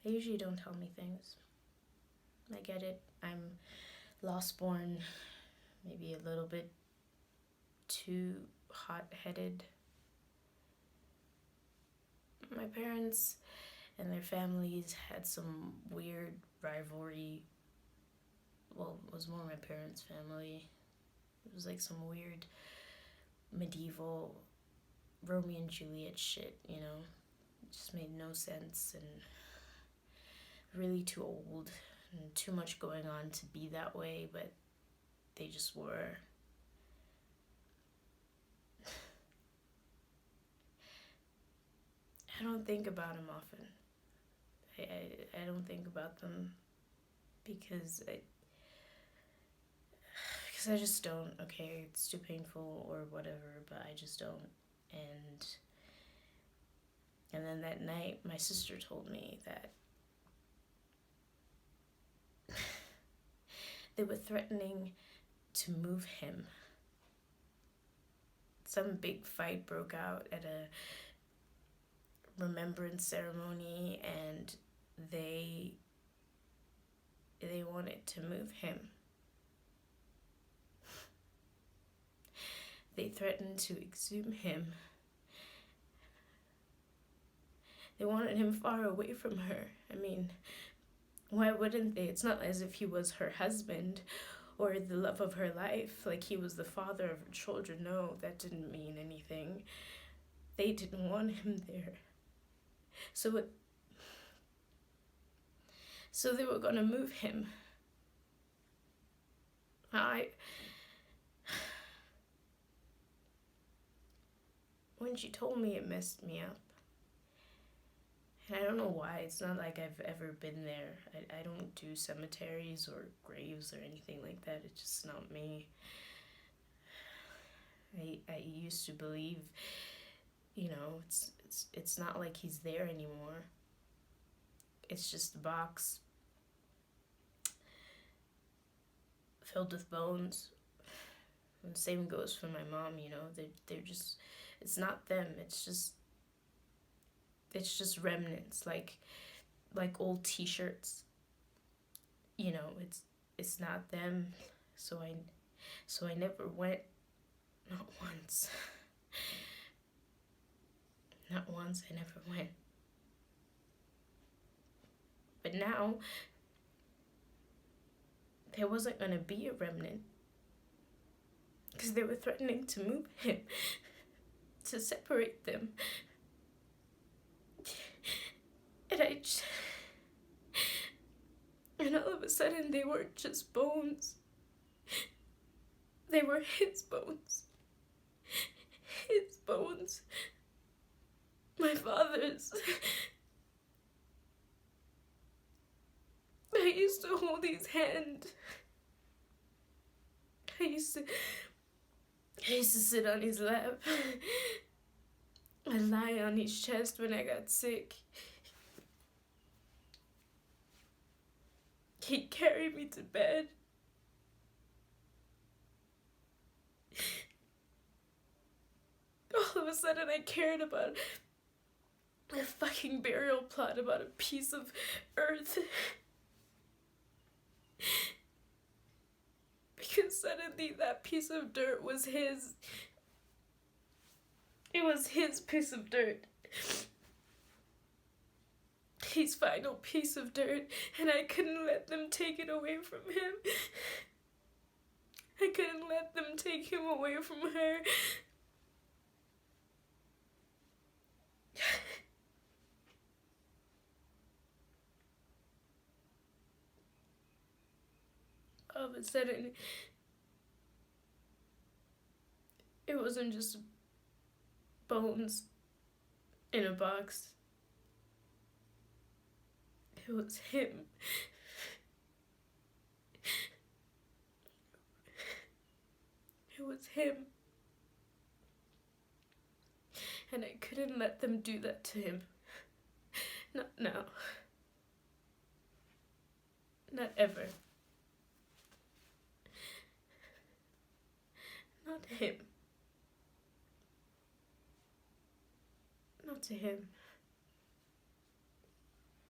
They usually don't tell me things. I get it. I'm lost born, maybe a little bit too hot-headed. My parents and their families had some weird rivalry. Well, it was more my parents' family. It was like some weird medieval Romeo and Juliet shit, you know? It just made no sense and really too old and too much going on to be that way, but they just were. I don't think about them often. I don't think about them because I just don't. Okay, it's too painful or whatever, but I just don't. And then that night, my sister told me that they were threatening to move him. Some big fight broke out at a remembrance ceremony, and they wanted to move him. They threatened to exhume him. They wanted him far away from her. I mean, why wouldn't they? It's not as if he was her husband or the love of her life, like he was the father of her children. No, that didn't mean anything. They didn't want him there. So they were gonna move him. When she told me, it messed me up. And I don't know why. It's not like I've ever been there. I don't do cemeteries or graves or anything like that. It's just not me. I used to believe, you know, it's not like he's there anymore. It's just a box filled with bones. And the same goes for my mom, you know. They're just, it's not them. It's just remnants, like old T-shirts. You know, it's not them. So I never went. Not once. Not once. I never went. But now, there wasn't gonna be a remnant, because they were threatening to move him, to separate them. And all of a sudden they weren't just bones. They were his bones. His bones. My father's. I used to hold his hand. I used to sit on his lap. I'd lie on his chest when I got sick. He'd carry me to bed. All of a sudden I cared about a fucking burial plot, about a piece of earth. Because suddenly that piece of dirt was his. It was his piece of dirt. His final piece of dirt, and I couldn't let them take it away from him. I couldn't let them take him away from her. All of a sudden, it wasn't just bones in a box. It was him. It was him. And I couldn't let them do that to him. Not now. Not ever. Not him. Not to him.